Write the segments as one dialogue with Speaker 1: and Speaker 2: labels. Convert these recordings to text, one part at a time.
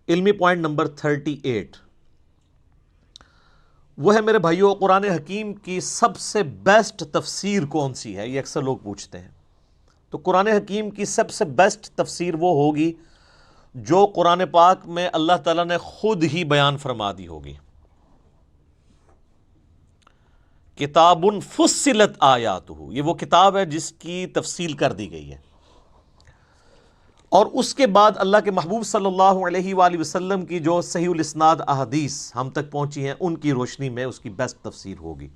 Speaker 1: علمی point number 38 وہ ہے میرے بھائیوں، قرآن حکیم کی سب سے بیسٹ تفسیر کون سی ہے؟ یہ اکثر لوگ پوچھتے ہیں۔ تو قرآن حکیم کی سب سے بیسٹ تفسیر وہ ہوگی جو قرآن پاک میں اللہ تعالیٰ نے خود ہی بیان فرما دی ہوگی۔ کتاب فصلت آیاتہ، یہ وہ کتاب ہے جس کی تفصیل کر دی گئی ہے، اور اس کے بعد اللہ کے محبوب صلی اللہ علیہ وآلہ وسلم کی جو صحیح الاسناد احادیث ہم تک پہنچی ہیں، ان کی روشنی میں اس کی بیسٹ تفسیر ہوگی۔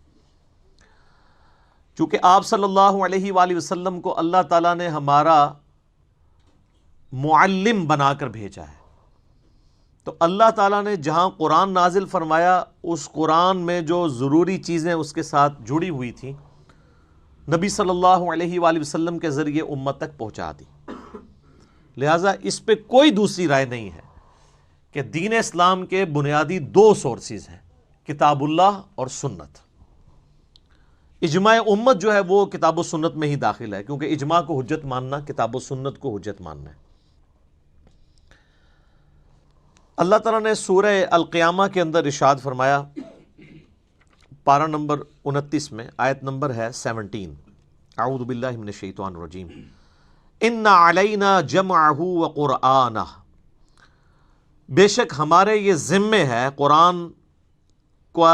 Speaker 1: چونکہ آپ صلی اللہ علیہ وآلہ وسلم کو اللہ تعالیٰ نے ہمارا معلم بنا کر بھیجا ہے، تو اللہ تعالیٰ نے جہاں قرآن نازل فرمایا، اس قرآن میں جو ضروری چیزیں اس کے ساتھ جڑی ہوئی تھیں، نبی صلی اللہ علیہ وآلہ وسلم کے ذریعے امت تک پہنچا دی۔ لہٰذا اس پہ کوئی دوسری رائے نہیں ہے کہ دین اسلام کے بنیادی دو سورسز ہیں، کتاب اللہ اور سنت۔ اجماع امت جو ہے وہ کتاب و سنت میں ہی داخل ہے، کیونکہ اجماع کو حجت ماننا کتاب و سنت کو حجت ماننا ہے۔ اللہ تعالیٰ نے سورہ القیامہ کے اندر ارشاد فرمایا، پارہ نمبر 29 میں، آیت نمبر ہے 17، اعوذ باللہ من الشیطان الرجیم، ان علینا جمعہ وقرآنہ، بے شک ہمارے یہ ذمے ہے قرآن کو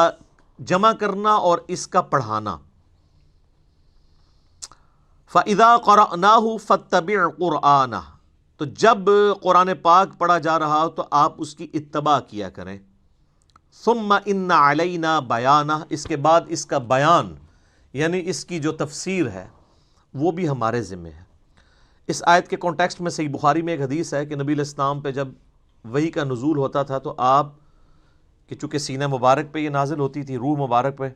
Speaker 1: جمع کرنا اور اس کا پڑھانا۔ فَإِذَا قَرَأْنَاهُ فَاتَّبِعْ قُرْآنَهُ، تو جب قرآن پاک پڑھا جا رہا ہو تو آپ اس کی اتباع کیا کریں۔ ثُمَّ إِنَّ عَلَيْنَا بَيَانَهُ، اس کے بعد اس کا بیان یعنی اس کی جو تفسیر ہے وہ بھی ہمارے ذمے ہے۔ اس آیت کے کانٹیکسٹ میں صحیح بخاری میں ایک حدیث ہے کہ نبی علیہ السلام پہ جب وحی کا نزول ہوتا تھا تو آپ کہ چونکہ سینہ مبارک پہ یہ نازل ہوتی تھی، روح مبارک پہ،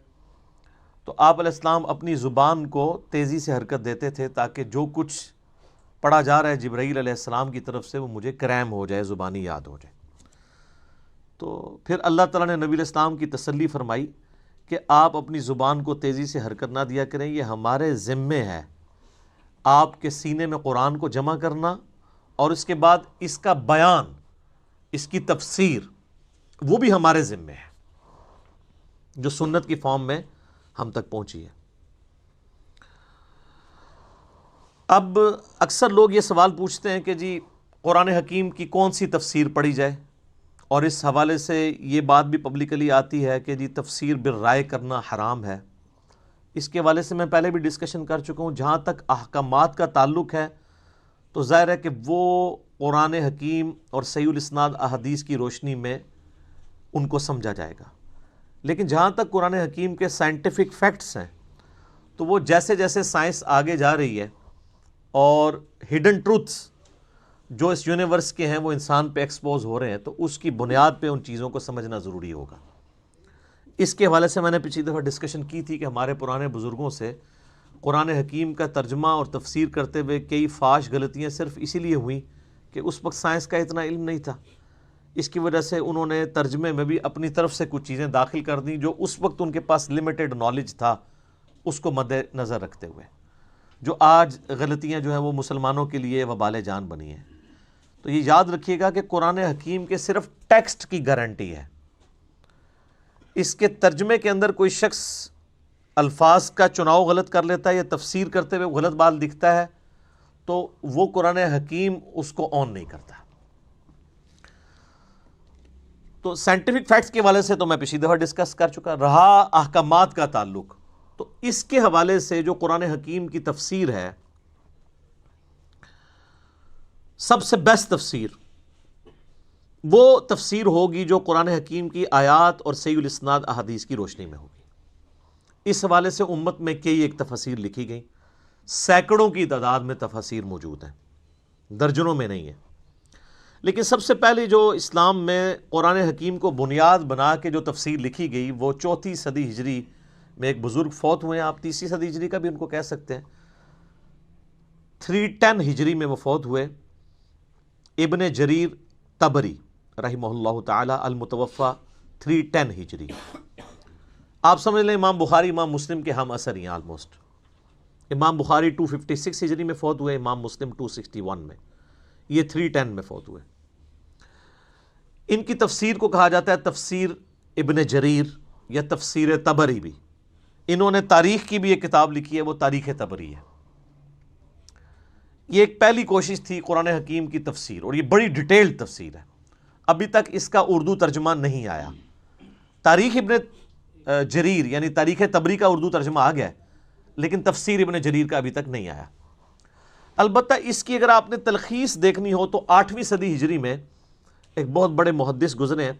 Speaker 1: تو آپ علیہ السلام اپنی زبان کو تیزی سے حرکت دیتے تھے تاکہ جو کچھ پڑھا جا رہا ہے جبرائیل علیہ السلام کی طرف سے وہ مجھے کریم ہو جائے، زبانی یاد ہو جائے۔ تو پھر اللہ تعالیٰ نے نبی علیہ السلام کی تسلی فرمائی کہ آپ اپنی زبان کو تیزی سے حرکت نہ دیا کریں، یہ ہمارے ذمے ہے آپ کے سینے میں قرآن کو جمع کرنا اور اس کے بعد اس کا بیان، اس کی تفسیر، وہ بھی ہمارے ذمے ہے، جو سنت کی فارم میں ہم تک پہنچی ہے۔ اب اکثر لوگ یہ سوال پوچھتے ہیں کہ جی قرآن حکیم کی کون سی تفسیر پڑھی جائے، اور اس حوالے سے یہ بات بھی پبلکلی آتی ہے کہ جی تفسیر بالرائے کرنا حرام ہے۔ اس کے حوالے سے میں پہلے بھی ڈسکشن کر چکا ہوں۔ جہاں تک احکامات کا تعلق ہے تو ظاہر ہے کہ وہ قرآن حکیم اور صحیح الاسناد احادیث کی روشنی میں ان کو سمجھا جائے گا، لیکن جہاں تک قرآن حکیم کے سائنٹیفک فیکٹس ہیں تو وہ جیسے جیسے سائنس آگے جا رہی ہے اور ہڈن ٹروتھس جو اس یونیورس کے ہیں وہ انسان پہ ایکسپوز ہو رہے ہیں، تو اس کی بنیاد پہ ان چیزوں کو سمجھنا ضروری ہوگا۔ اس کے حوالے سے میں نے پچھلی دفعہ ڈسکشن کی تھی کہ ہمارے پرانے بزرگوں سے قرآن حکیم کا ترجمہ اور تفسیر کرتے ہوئے کئی فاش غلطیاں صرف اسی لیے ہوئیں کہ اس وقت سائنس کا اتنا علم نہیں تھا۔ اس کی وجہ سے انہوں نے ترجمے میں بھی اپنی طرف سے کچھ چیزیں داخل کر دیں جو اس وقت ان کے پاس لمیٹڈ نالج تھا، اس کو مد نظر رکھتے ہوئے، جو آج غلطیاں جو ہیں وہ مسلمانوں کے لیے وبال جان بنی ہیں۔ تو یہ یاد رکھیے گا کہ قرآن حکیم کے صرف ٹیکسٹ کی گارنٹی ہے، اس کے ترجمے کے اندر کوئی شخص الفاظ کا چناؤ غلط کر لیتا ہے یا تفسیر کرتے ہوئے غلط بات دکھتا ہے تو وہ قرآن حکیم اس کو آن نہیں کرتا۔ تو سائنٹیفک فیکٹس کے حوالے سے تو میں پچھلی دفعہ ڈسکس کر چکا۔ رہا احکامات کا تعلق، تو اس کے حوالے سے جو قرآن حکیم کی تفسیر ہے، سب سے بیسٹ تفسیر وہ تفسیر ہوگی جو قرآن حکیم کی آیات اور صحیح الاسناد احادیث کی روشنی میں ہوگی۔ اس حوالے سے امت میں کئی ایک تفاسیر لکھی گئیں، سینکڑوں کی تعداد میں تفاسیر موجود ہیں، درجنوں میں نہیں ہے۔ لیکن سب سے پہلے جو اسلام میں قرآن حکیم کو بنیاد بنا کے جو تفسیر لکھی گئی وہ 4 صدی ہجری میں ایک بزرگ فوت ہوئے ہیں، آپ 3 صدی ہجری کا بھی ان کو کہہ سکتے ہیں، 310 ہجری میں وہ فوت ہوئے، ابن جریر طبری رحمہ اللہ تعالی، المتوفی 310 ہجری۔ آپ سمجھ لیں امام بخاری امام مسلم کے ہم اثر ہیں آلموسٹ۔ امام بخاری 256 ہجری میں فوت ہوئے، امام مسلم 261 میں، یہ 310 میں فوت ہوئے۔ ان کی تفسیر کو کہا جاتا ہے تفسیر ابن جریر یا تفسیر طبری بھی. انہوں نے تاریخ کی بھی ایک کتاب لکھی ہے، وہ تاریخ طبری ہے. یہ ایک پہلی کوشش تھی قرآن حکیم کی تفسیر، اور یہ بڑی ڈیٹیلڈ تفسیر ہے. ابھی تک اس کا اردو ترجمہ نہیں آیا. تاریخ ابن جریر یعنی تاریخ طبری کا اردو ترجمہ آ گیا ہے، لیکن تفسیر ابن جریر کا ابھی تک نہیں آیا. البتہ اس کی اگر آپ نے تلخیص دیکھنی ہو تو 8ویں صدی ہجری میں ایک بہت بڑے محدث گزرے ہیں،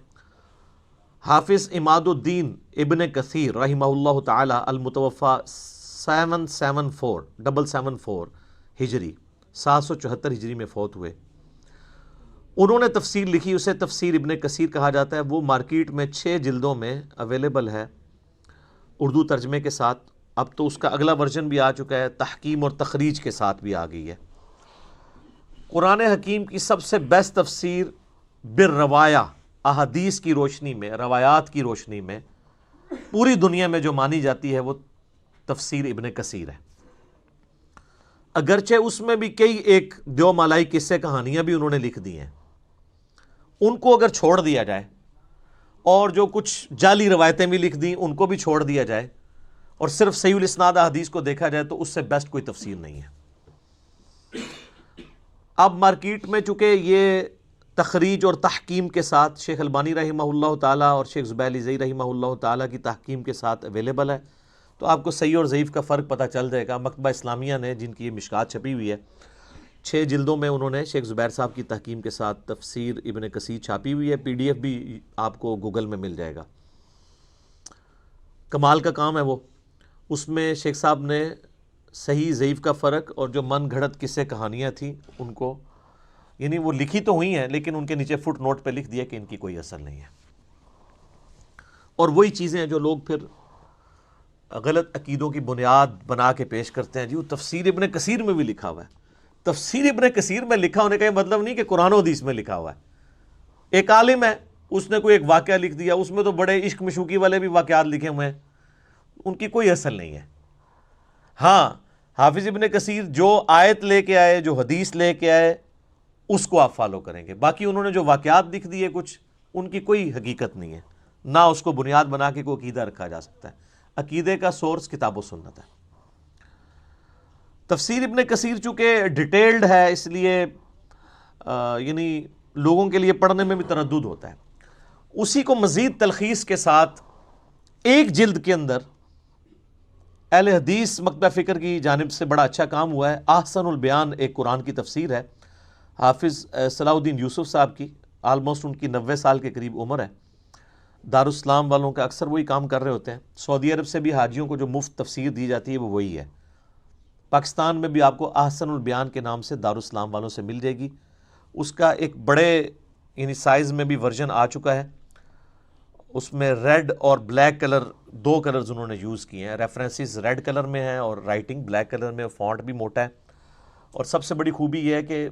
Speaker 1: حافظ عماد الدین ابن کثیر رحمہ اللہ تعالی، المتوفى 774 ہجری، 774 ہجری میں فوت ہوئے. انہوں نے تفسیر لکھی، اسے تفسیر ابن کثیر کہا جاتا ہے. وہ مارکیٹ میں 6 جلدوں میں اویلیبل ہے اردو ترجمے کے ساتھ. اب تو اس کا اگلا ورژن بھی آ چکا ہے، تحکیم اور تخریج کے ساتھ بھی آ گئی ہے. قرآن حکیم کی سب سے بیسٹ تفسیر بالروایا، احادیث کی روشنی میں، روایات کی روشنی میں پوری دنیا میں جو مانی جاتی ہے وہ تفسیر ابن کثیر ہے. اگرچہ اس میں بھی کئی ایک دیو مالائی قصے کہانیاں بھی انہوں نے لکھ دی ہیں، ان کو اگر چھوڑ دیا جائے اور جو کچھ جعلی روایتیں بھی لکھ دیں ان کو بھی چھوڑ دیا جائے اور صرف صحیح الاسناد احادیث کو دیکھا جائے تو اس سے بیسٹ کوئی تفسیر نہیں ہے. اب مارکیٹ میں چونکہ یہ تخریج اور تحکیم کے ساتھ شیخ البانی رحمہ اللہ تعالیٰ اور شیخ زبیر علیزئی رحمہ اللہ تعالیٰ کی تحکیم کے ساتھ اویلیبل ہے، تو آپ کو صحیح اور ضعیف کا فرق پتہ چل جائے گا. مکتبہ اسلامیہ نے، جن کی یہ مشکات چھپی ہوئی ہے، 6 جلدوں میں انہوں نے شیخ زبیر صاحب کی تحکیم کے ساتھ تفسیر ابن کثیر چھاپی ہوئی ہے. PDF بھی آپ کو گوگل میں مل جائے گا. کمال کا کام ہے وہ. اس میں شیخ صاحب نے صحیح ضعیف کا فرق اور جو من گھڑت قصے کہانیاں تھیں ان کو، یعنی وہ لکھی تو ہوئی ہیں لیکن ان کے نیچے فٹ نوٹ پہ لکھ دیا کہ ان کی کوئی اصل نہیں ہے. اور وہی چیزیں ہیں جو لوگ پھر غلط عقیدوں کی بنیاد بنا کے پیش کرتے ہیں. جی وہ تفسیر ابن کثیر میں بھی لکھا ہوا ہے. تفسیر ابن کثیر میں لکھا ہونے کا یہ مطلب نہیں کہ قرآن و حدیث میں لکھا ہوا ہے. ایک عالم ہے، اس نے کوئی ایک واقعہ لکھ دیا، اس میں تو بڑے عشق مشوقی والے بھی واقعات لکھے ہوئے ہیں، ان کی کوئی اصل نہیں ہے. ہاں، حافظ ابن کثیر جو آیت لے کے آئے، جو حدیث لے کے آئے، اس کو آپ فالو کریں گے. باقی انہوں نے جو واقعات لکھ دیے کچھ، ان کی کوئی حقیقت نہیں ہے، نہ اس کو بنیاد بنا کے کوئی عقیدہ رکھا جا سکتا ہے. عقیدے کا سورس کتاب و سنت ہے. تفسیر ابن کثیر چونکہ ڈیٹیلڈ ہے، اس لیے یعنی لوگوں کے لیے پڑھنے میں بھی تردد ہوتا ہے. اسی کو مزید تلخیص کے ساتھ ایک جلد کے اندر اہل حدیث مکتبہ فکر کی جانب سے بڑا اچھا کام ہوا ہے. احسن البیان ایک قرآن کی تفسیر ہے، حافظ صلاح الدین یوسف صاحب کی. آلموسٹ ان کی 90 سال کے قریب عمر ہے. دارالاسلام والوں کا اکثر وہی کام کر رہے ہوتے ہیں. سعودی عرب سے بھی حاجیوں کو جو مفت تفسیر دی جاتی ہے وہ وہی ہے. پاکستان میں بھی آپ کو احسن البیان کے نام سے دارالاسلام والوں سے مل جائے گی. اس کا ایک بڑے یعنی سائز میں بھی ورژن آ چکا ہے. اس میں ریڈ اور بلیک کلر، 2 کلرز انہوں نے یوز کیے ہیں. ریفرنسز ریڈ کلر میں ہیں اور رائٹنگ بلیک کلر میں، فونٹ بھی موٹا ہے. اور سب سے بڑی خوبی یہ ہے کہ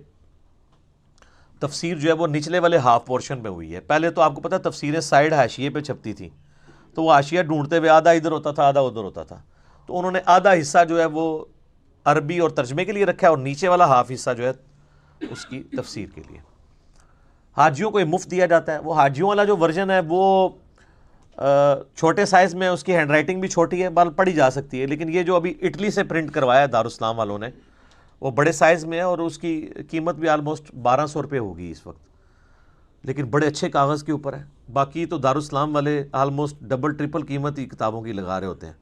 Speaker 1: تفسیر جو ہے وہ نچلے والے ہاف پورشن میں ہوئی ہے. پہلے تو آپ کو پتہ تفسیریں سائیڈ حاشیے پہ چھپتی تھیں، تو وہ حاشیہ ڈھونڈتے ہوئے آدھا ادھر ہوتا تھا آدھا ادھر ہوتا تھا. تو انہوں نے آدھا حصہ جو ہے وہ عربی اور ترجمے کے لیے رکھا ہے اور نیچے والا ہاف حصہ جو ہے اس کی تفسیر کے لیے. حاجیوں کو یہ مفت دیا جاتا ہے. وہ حاجیوں والا جو ورژن ہے وہ چھوٹے سائز میں، اس کی ہینڈ رائٹنگ بھی چھوٹی ہے، بال پڑھی جا سکتی ہے. لیکن یہ جو ابھی اٹلی سے پرنٹ کروایا ہے دارالاسلام والوں نے، وہ بڑے سائز میں ہے اور اس کی قیمت بھی آلموسٹ 1200 روپے ہوگی اس وقت، لیکن بڑے اچھے کاغذ کے اوپر ہے. باقی تو دارالاسلام والے آلموسٹ ڈبل ٹرپل قیمت ہی کتابوں کی لگا رہے ہوتے ہیں.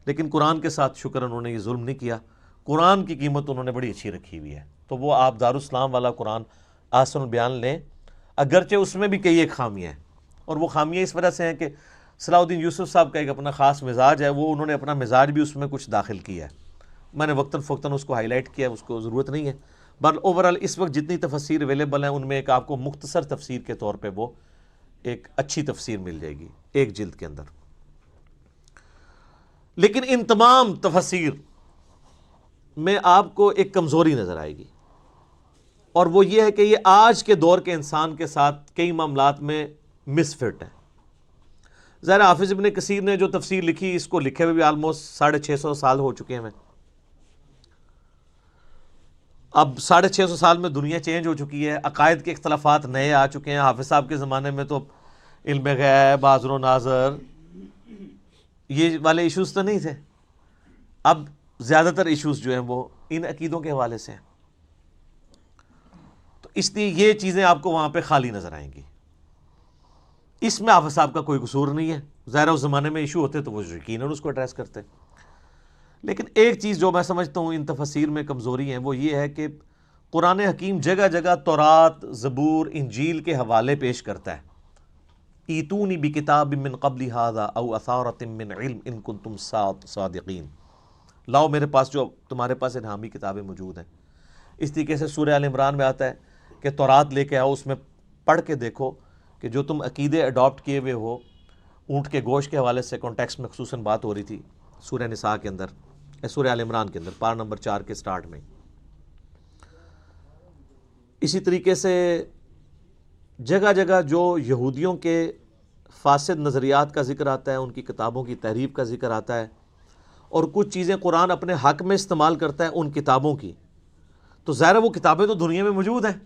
Speaker 1: لیکن قرآن کے ساتھ شکر انہوں نے یہ ظلم نہیں کیا. قرآن کی قیمت انہوں نے بڑی اچھی رکھی ہوئی ہے. تو وہ آپ دارالاسلام والا قرآن احسن البیان لیں، اگرچہ اس میں بھی کئی ایک خامیاں ہیں. اور وہ خامیاں اس وجہ سے ہیں کہ صلاح الدین یوسف صاحب کا ایک اپنا خاص مزاج ہے، وہ انہوں نے اپنا مزاج بھی اس میں کچھ داخل کیا ہے. میں نے وقتاً فوقتاً اس کو ہائی لائٹ کیا، اس کو ضرورت نہیں ہے. بٹ اوورال اس وقت جتنی تفسیر اویلیبل ہیں ان میں ایک آپ کو مختصر تفسیر کے طور پہ وہ ایک اچھی تفسیر مل جائے گی ایک جلد کے اندر. لیکن ان تمام تفسیر میں آپ کو ایک کمزوری نظر آئے گی، اور وہ یہ ہے کہ یہ آج کے دور کے انسان کے ساتھ کئی معاملات میں مس فٹ ہے. ظاہر حافظ ابن کثیر نے جو تفسیر لکھی، اس کو لکھے ہوئے بھی آلموسٹ 650 سال ہو چکے ہیں. اب 650 سال میں دنیا چینج ہو چکی ہے، عقائد کے اختلافات نئے آ چکے ہیں. حافظ صاحب کے زمانے میں تو علم غیب، حاضر و ناظر، یہ والے ایشوز تو نہیں تھے. اب زیادہ تر ایشوز جو ہیں وہ ان عقیدوں کے حوالے سے ہیں. تو اس لیے یہ چیزیں آپ کو وہاں پہ خالی نظر آئیں گی. اس میں حافظ صاحب کا کوئی قصور نہیں ہے. ظاہر اس زمانے میں ایشو ہوتے تو وہ یقیناً اس کو ایڈریس کرتے. لیکن ایک چیز جو میں سمجھتا ہوں ان تفاسیر میں کمزوری ہیں وہ یہ ہے کہ قرآن حکیم جگہ جگہ تورات، زبور، انجیل کے حوالے پیش کرتا ہے. ایتونی بکتاب من قبل ھذا او اثارۃ من علم ان کنتم صادقین. لاؤ میرے پاس جو تمہارے پاس الہامی کتابیں موجود ہیں. اس طریقے سے سورہ آل عمران میں آتا ہے کہ تورات لے کے آؤ، اس میں پڑھ کے دیکھو کہ جو تم عقیدے اڈاپٹ کیے ہوئے ہو. اونٹ کے گوشت کے حوالے سے کانٹیکسٹ میں خصوصاً بات ہو رہی تھی سورہ نساء کے اندر، سورہ آل عمران کے اندر پارہ نمبر 4 کے سٹارٹ میں. اسی طریقے سے جگہ جگہ جو یہودیوں کے فاسد نظریات کا ذکر آتا ہے، ان کی کتابوں کی تحریف کا ذکر آتا ہے، اور کچھ چیزیں قرآن اپنے حق میں استعمال کرتا ہے ان کتابوں کی. تو ظاہر وہ کتابیں تو دنیا میں موجود ہیں،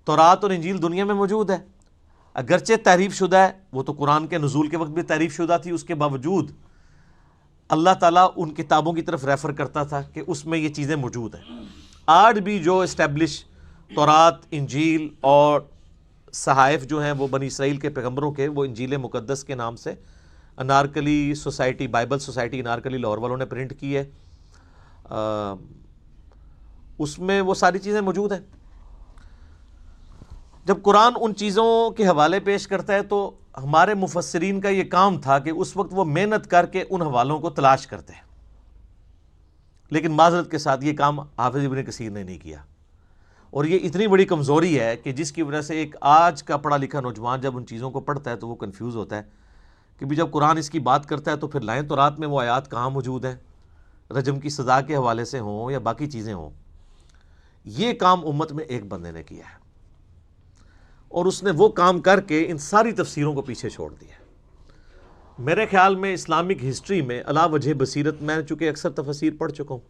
Speaker 1: تورات اور انجیل دنیا میں موجود ہے. اگرچہ تحریف شدہ ہے، وہ تو قرآن کے نزول کے وقت بھی تحریف شدہ تھی، اس کے باوجود اللہ تعالیٰ ان کتابوں کی طرف ریفر کرتا تھا کہ اس میں یہ چیزیں موجود ہیں. آج بھی جو اسٹیبلش تورات، انجیل اور صحائف جو ہیں وہ بنی اسرائیل کے پیغمبروں کے، وہ انجیل مقدس کے نام سے Anarkali society, Bible society Anarkali Lahore والوں نے پرنٹ کی ہے. اس میں وہ ساری چیزیں موجود ہیں. جب قرآن ان چیزوں کے حوالے پیش کرتا ہے تو ہمارے مفسرین کا یہ کام تھا کہ اس وقت وہ محنت کر کے ان حوالوں کو تلاش کرتے ہیں. لیکن معذرت کے ساتھ یہ کام حافظ ابن کثیر نے نہیں کیا. اور یہ اتنی بڑی کمزوری ہے کہ جس کی وجہ سے ایک آج کا پڑھا لکھا نوجوان جب ان چیزوں کو پڑھتا ہے تو وہ کنفیوز ہوتا ہے کہ بھی جب قرآن اس کی بات کرتا ہے تو پھر لائن تورات میں وہ آیات کہاں موجود ہیں، رجم کی سزا کے حوالے سے ہوں یا باقی چیزیں ہوں. یہ کام امت میں ایک بندے نے کیا ہے، اور اس نے وہ کام کر کے ان ساری تفسیروں کو پیچھے چھوڑ دیا. میرے خیال میں اسلامک ہسٹری میں علا وجہ بصیرت، میں چونکہ اکثر تفسیر پڑھ چکا ہوں،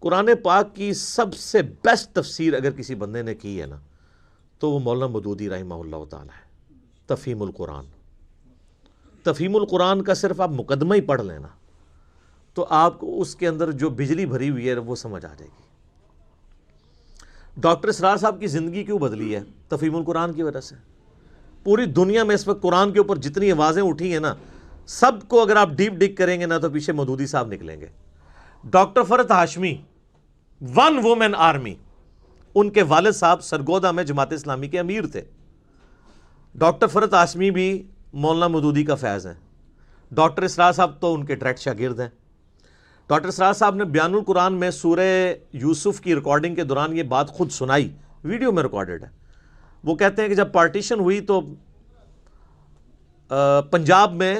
Speaker 1: قرآن پاک کی سب سے بیسٹ تفسیر اگر کسی بندے نے کی ہے نا تو وہ مولانا مودودی رحمہ اللہ تعالی ہے. تفہیم القرآن. تفہیم القرآن کا صرف آپ مقدمہ ہی پڑھ لینا تو آپ کو اس کے اندر جو بجلی بھری ہوئی ہے وہ سمجھ آ جائے گی. ڈاکٹر اسرار صاحب کی زندگی کیوں بدلی ہے؟ تفہیم القرآن کی وجہ سے. پوری دنیا میں اس وقت قرآن کے اوپر جتنی آوازیں اٹھی ہیں نا، سب کو اگر آپ ڈیپ ڈگ کریں گے نا تو پیچھے مودودی صاحب نکلیں گے. ڈاکٹر فرحت ہاشمی، ون وومن آرمی، ان کے والد صاحب سرگودا میں جماعت اسلامی کے امیر تھے. ڈاکٹر فرحت ہاشمی بھی مولانا مودودی کا فیض ہیں. ڈاکٹر اسرار صاحب تو ان کے ڈائریکٹ شاگرد ہیں. ڈاکٹر اسرار صاحب نے بیان القرآن میں سورہ یوسف کی ریکارڈنگ کے دوران یہ بات خود سنائی، ویڈیو میں ریکارڈڈ ہے. وہ کہتے ہیں کہ جب پارٹیشن ہوئی تو پنجاب میں،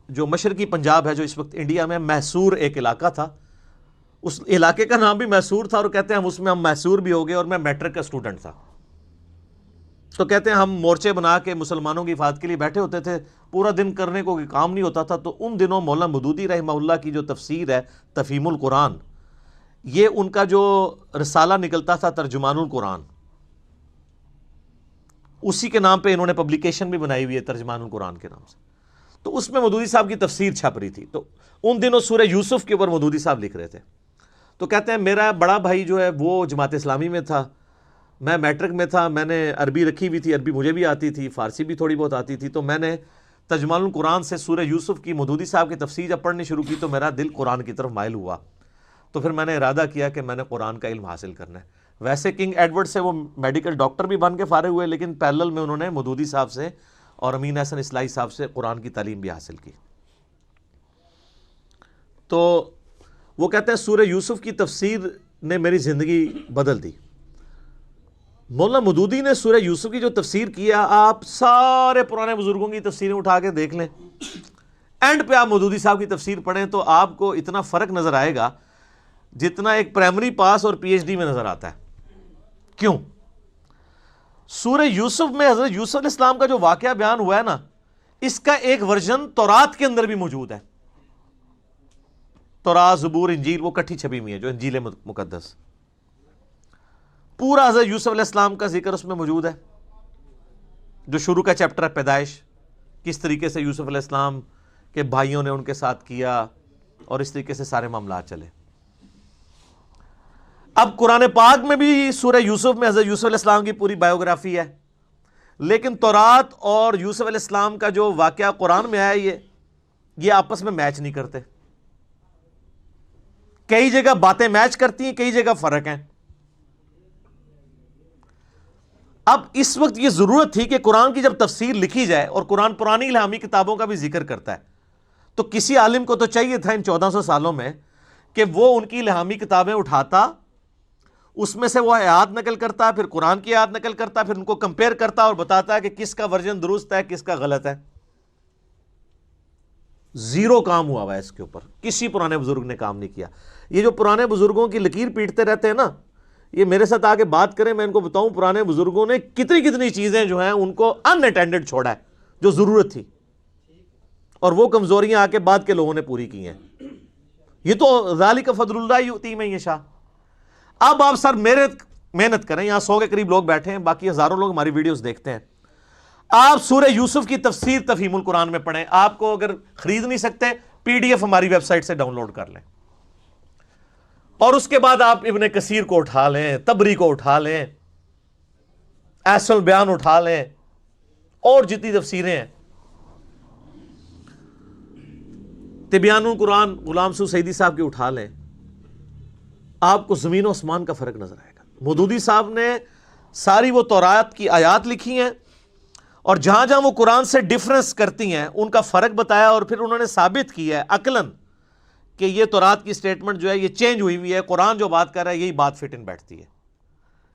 Speaker 1: جو مشرقی پنجاب ہے جو اس وقت انڈیا میں، محصور ایک علاقہ تھا، اس علاقے کا نام بھی محصور تھا، اور کہتے ہیں اس میں ہم محصور بھی ہو گئے، اور میں میٹرک کا اسٹوڈنٹ تھا. تو کہتے ہیں ہم مورچے بنا کے مسلمانوں کی حفاظت کے لیے بیٹھے ہوتے تھے، پورا دن کرنے کو کام نہیں ہوتا تھا. تو ان دنوں مولانا مودودی رحمہ اللہ کی جو تفسیر ہے تفہیم القرآن، یہ ان کا جو رسالہ نکلتا تھا ترجمان القرآن، اسی کے نام پہ انہوں نے پبلیکیشن بھی بنائی ہوئی ہے ترجمان القرآن کے نام سے. تو اس میں مودودی صاحب کی تفسیر چھپ رہی تھی. تو ان دنوں سورہ یوسف کے اوپر مودودی صاحب لکھ رہے تھے. تو کہتے ہیں میرا بڑا بھائی جو ہے وہ جماعت اسلامی میں تھا، میں میٹرک میں تھا، میں نے عربی رکھی ہوئی تھی، عربی مجھے بھی آتی تھی، فارسی بھی تھوڑی بہت آتی تھی. تو میں نے ترجمان القرآن سے سورہ یوسف کی مودودی صاحب کی تفسیر جب پڑھنی شروع کی تو میرا دل قرآن کی طرف مائل ہوا. تو پھر میں نے ارادہ کیا کہ میں نے قرآن کا علم حاصل کرنا ہے. ویسے کنگ ایڈورڈ سے وہ میڈیکل ڈاکٹر بھی بن کے فارغ ہوئے، لیکن پیرلل میں انہوں نے مودودی صاحب سے اور امین احسن اصلاحی صاحب سے قرآن کی تعلیم بھی حاصل کی. تو وہ کہتے ہیں سورہ یوسف کی تفسیر نے میری زندگی بدل دی. مولانا مودودی نے سورہ یوسف کی جو تفسیر کیا، آپ سارے پرانے بزرگوں کی تفسیریں اٹھا کے دیکھ لیں، اینڈ پہ آپ مودودی صاحب کی تفسیر پڑھیں تو آپ کو اتنا فرق نظر آئے گا جتنا ایک پرائمری پاس اور پی ایچ ڈی میں نظر آتا ہے. کیوں؟ سورہ یوسف میں حضرت یوسف علیہ السلام کا جو واقعہ بیان ہوا ہے نا، اس کا ایک ورژن تورات کے اندر بھی موجود ہے. تورات، زبور، انجیل وہ کٹھی چھپی ہوئی ہے جو انجیل مقدس. پورا حضرت یوسف علیہ السلام کا ذکر اس میں موجود ہے، جو شروع کا چیپٹر ہے پیدائش، کس طریقے سے یوسف علیہ السلام کے بھائیوں نے ان کے ساتھ کیا، اور اس طریقے سے سارے معاملات چلے۔ اب قرآن پاک میں بھی سورہ یوسف میں حضرت یوسف علیہ السلام کی پوری بایوگرافی ہے، لیکن تورات اور یوسف علیہ السلام کا جو واقعہ قرآن میں آیا یہ آپس میں میچ نہیں کرتے، کئی جگہ باتیں میچ کرتی ہیں، کئی جگہ فرق ہیں۔ اب اس وقت یہ ضرورت تھی کہ قرآن کی جب تفسیر لکھی جائے، اور قرآن پرانی الہامی کتابوں کا بھی ذکر کرتا ہے، تو کسی عالم کو تو چاہیے تھا ان 1400 سالوں میں کہ وہ ان کی الہامی کتابیں اٹھاتا، اس میں سے وہ آیات نقل کرتا، پھر قرآن کی آیات نقل کرتا، پھر ان کو کمپیئر کرتا اور بتاتا ہے کہ کس کا ورژن درست ہے کس کا غلط ہے۔ زیرو کام ہوا ہوا ہے اس کے اوپر، کسی پرانے بزرگ نے کام نہیں کیا۔ یہ جو پرانے بزرگوں کی لکیر پیٹتے رہتے ہیں نا، یہ میرے ساتھ آگے بات کریں، میں ان کو بتاؤں پرانے بزرگوں نے کتنی چیزیں جو ہیں ان کو ان اٹینڈڈ چھوڑا ہے جو ضرورت تھی، اور وہ کمزوریاں آ کے بعد کے لوگوں نے پوری کی ہیں۔ یہ تو ذالک فضل اللہ یؤتی من یشاء۔ اب آپ سر محنت کریں، یہاں 100 کے قریب لوگ بیٹھے ہیں، باقی ہزاروں لوگ ہماری ویڈیوز دیکھتے ہیں، آپ سورہ یوسف کی تفسیر تفہیم القرآن میں پڑھیں۔ آپ کو اگر خرید نہیں سکتے، PDF ہماری ویب سائٹ سے ڈاؤن لوڈ کر لیں، اور اس کے بعد آپ ابن کثیر کو اٹھا لیں، طبری کو اٹھا لیں، احسن البیان اٹھا لیں، اور جتنی تفسیریں ہیں، تبیان القرآن غلام سو سعیدی صاحب کی اٹھا لیں، آپ کو زمین و آسمان کا فرق نظر آئے گا۔ مودودی صاحب نے ساری وہ تورات کی آیات لکھی ہیں، اور جہاں جہاں وہ قرآن سے ڈیفرنس کرتی ہیں ان کا فرق بتایا، اور پھر انہوں نے ثابت کیا ہے عقلاً کہ یہ تورات کی سٹیٹمنٹ جو ہے یہ چینج ہوئی ہے، قرآن جو بات کر رہا ہے یہی بات فٹ ان بیٹھتی ہے۔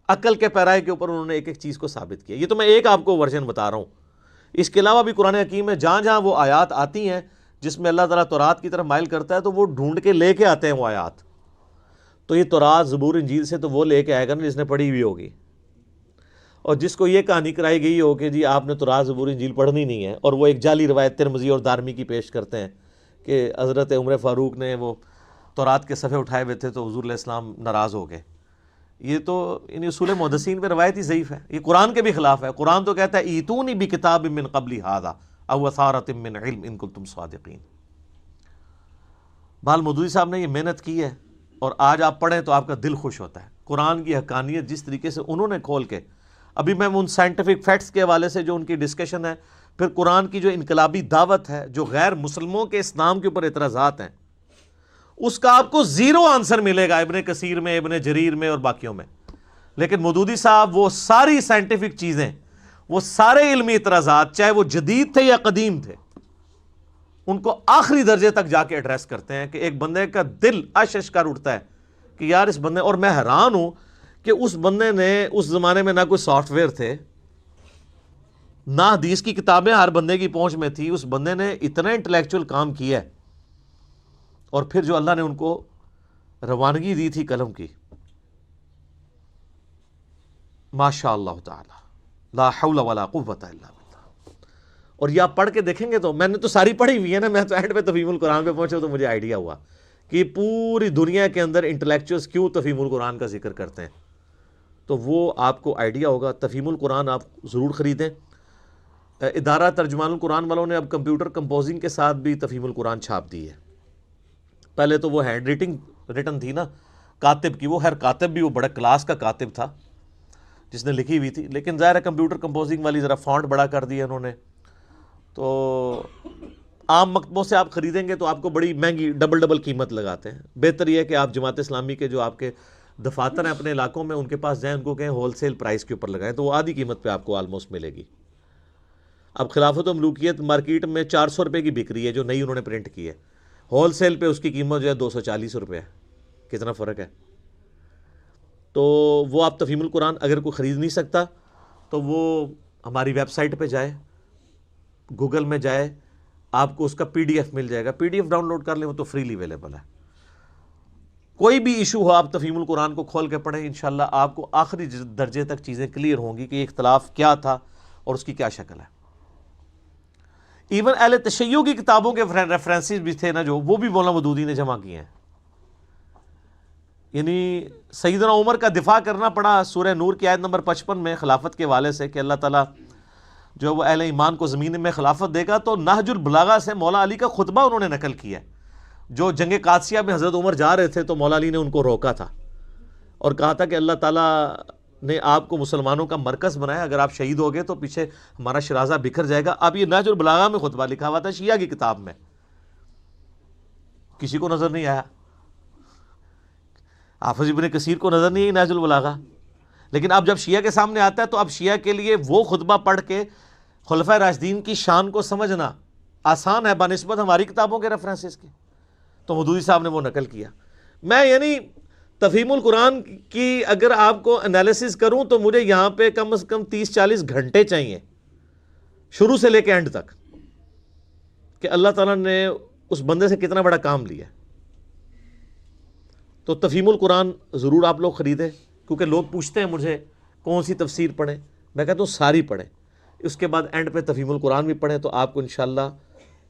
Speaker 1: عقل کے پیرائے کے اوپر انہوں نے ایک ایک چیز کو ثابت کیا۔ یہ تو میں ایک آپ کو ورژن بتا رہا ہوں، اس کے علاوہ بھی قرآن حکیم میں جہاں جہاں وہ آیات آتی ہیں جس میں اللہ تعالیٰ تورات کی طرف مائل کرتا ہے، تو وہ ڈھونڈ کے لے کے آتے ہیں وہ آیات۔ تو یہ تورات زبور انجیل سے تو وہ لے کے آئے گا نا جس نے پڑھی ہوئی ہوگی، اور جس کو یہ کہانی کرائی گئی ہو کہ جی آپ نے تورات زبور انجیل پڑھنی نہیں ہے، اور وہ ایک جعلی روایت ترمذی اور دارمی کی پیش کرتے ہیں کہ حضرت عمر فاروق نے وہ تورات کے صفحے اٹھائے ہوئے تھے تو حضور علیہ السلام ناراض ہو گئے۔ یہ تو ان اصول محدثین پہ روایت ہی ضعیف ہے، یہ قرآن کے بھی خلاف ہے۔ قرآن تو کہتا ہے ایتونی بکتاب من قبل ھذا او اثارۃ من علم ان کنتم صادقین۔ بال مودودی صاحب نے یہ محنت کی ہے، اور آج آپ پڑھیں تو آپ کا دل خوش ہوتا ہے۔ قرآن کی حقانیت جس طریقے سے انہوں نے کھول کے، ابھی میں ان سائنٹیفک فیکٹس کے حوالے سے جو ان کی ڈسکشن ہے، پھر قرآن کی جو انقلابی دعوت ہے، جو غیر مسلموں کے اسلام کے اوپر اعتراضات ہیں، اس کا آپ کو زیرو آنسر ملے گا ابن کثیر میں، ابن جریر میں اور باقیوں میں۔ لیکن مودودی صاحب وہ ساری سائنٹیفک چیزیں، وہ سارے علمی اعتراضات، چاہے وہ جدید تھے یا قدیم تھے، ان کو آخری درجے تک جا کے ایڈریس کرتے ہیں کہ ایک بندے کا دل اشش کر اٹھتا ہے کہ یار اس بندے، اور میں حیران ہوں کہ اس بندے نے، اس زمانے میں نہ کوئی سافٹ ویئر تھے، نہ حدیث کی کتابیں ہر بندے کی پہنچ میں تھی، اس بندے نے اتنا انٹلیکچوئل کام کیا ہے، اور پھر جو اللہ نے ان کو روانگی دی تھی قلم کی، ماشاء اللہ تعالی لا حول ولا قوت الا باللہ۔ اور یہ آپ پڑھ کے دیکھیں گے تو، میں نے تو ساری پڑھی ہوئی ہے نا، میں تو اینڈ پہ تفہیم القرآن پہ پہنچا تو مجھے آئیڈیا ہوا کہ پوری دنیا کے اندر انٹلیکچوئلس کیوں تفہیم القرآن کا ذکر کرتے ہیں، تو وہ آپ کو آئیڈیا ہوگا۔ تفہیم القرآن آپ ضرور خریدیں۔ ادارہ ترجمان القرآن والوں نے اب کمپیوٹر کمپوزنگ کے ساتھ بھی تفہیم القرآن چھاپ دی ہے۔ پہلے تو وہ ہینڈ ریٹن تھی نا کاتب کی، وہ ہر کاتب بھی وہ بڑا کلاس کا کاتب تھا جس نے لکھی ہوئی تھی، لیکن ظاہر ہے کمپیوٹر کمپوزنگ والی ذرا فونٹ بڑا کر دیا انہوں نے، تو عام مکتبوں سے آپ خریدیں گے تو آپ کو بڑی مہنگی ڈبل قیمت لگاتے ہیں۔ بہتر یہ ہے کہ آپ جماعت اسلامی کے جو آپ کے دفاتر ہیں اپنے علاقوں میں، ان کے پاس جائیں، ان کو کہیں ہول سیل پرائس کے اوپر لگائیں، تو وہ آدھی قیمت پہ آپ کو آلموسٹ ملے گی۔ اب خلافت و ملوکیت مارکیٹ میں 400 روپے کی بک رہی ہے جو نئی انہوں نے پرنٹ کی ہے، ہول سیل پہ اس کی قیمت جو ہے 240 روپے ہے۔ کتنا فرق ہے؟ تو وہ آپ تفہیم القرآن اگر کوئی خرید نہیں سکتا تو وہ ہماری ویب سائٹ پہ جائے، گوگل میں جائے، آپ کو اس کا PDF مل جائے گا، PDF ڈاؤن لوڈ کر لیں، وہ تو فریلی اویلیبل ہے۔ کوئی بھی ایشو ہو آپ تفہیم القرآن کو کھول کے پڑھیں، انشاءاللہ آپ کو آخری درجے تک چیزیں کلیئر ہوں گی کہ اختلاف کیا تھا اور اس کی کیا شکل ہے۔ ایون اہل تشیع کی کتابوں کے ریفرنسز بھی تھے نا جو، وہ بھی مولانا مودودی نے جمع کیے ہیں۔ یعنی سیدنا عمر کا دفاع کرنا پڑا سورہ نور کی آیت نمبر 55 میں خلافت کے حوالے سے کہ اللہ تعالیٰ جو وہ اہل ایمان کو زمین میں خلافت دے گا، تو نہج البلاغہ سے مولا علی کا خطبہ انہوں نے نقل کیا ہے. جو جنگ قادسیہ میں حضرت عمر جا رہے تھے تو مولا علی نے ان کو روکا تھا اور کہا تھا کہ اللہ تعالیٰ نے آپ کو مسلمانوں کا مرکز بنایا، اگر آپ شہید ہو گئے تو پیچھے ہمارا شرازہ بکھر جائے گا. اب یہ نہج البلاغہ میں خطبہ لکھا ہوا تھا شیعہ کی کتاب میں، کسی کو نظر نہیں آیا. حافظ ابن کثیر کو نظر نہیں آئی نہج البلاغہ، لیکن اب جب شیعہ کے سامنے آتا ہے تو اب شیعہ کے لیے وہ خطبہ پڑھ کے خلفائے راشدین کی شان کو سمجھنا آسان ہے بنسبت ہماری کتابوں کے ریفرنسز کے. تو مودودی صاحب نے وہ نقل کیا. میں یعنی تفہیم القرآن کی اگر آپ کو انالیسس کروں تو مجھے یہاں پہ کم از کم 30-40 گھنٹے چاہیے شروع سے لے کے اینڈ تک، کہ اللہ تعالیٰ نے اس بندے سے کتنا بڑا کام لیا. تو تفہیم القرآن ضرور آپ لوگ خریدیں، کیونکہ لوگ پوچھتے ہیں مجھے کون سی تفسیر پڑھیں. میں کہتا ہوں ساری پڑھیں، اس کے بعد اینڈ پہ تفہیم القرآن بھی پڑھیں تو آپ کو انشاءاللہ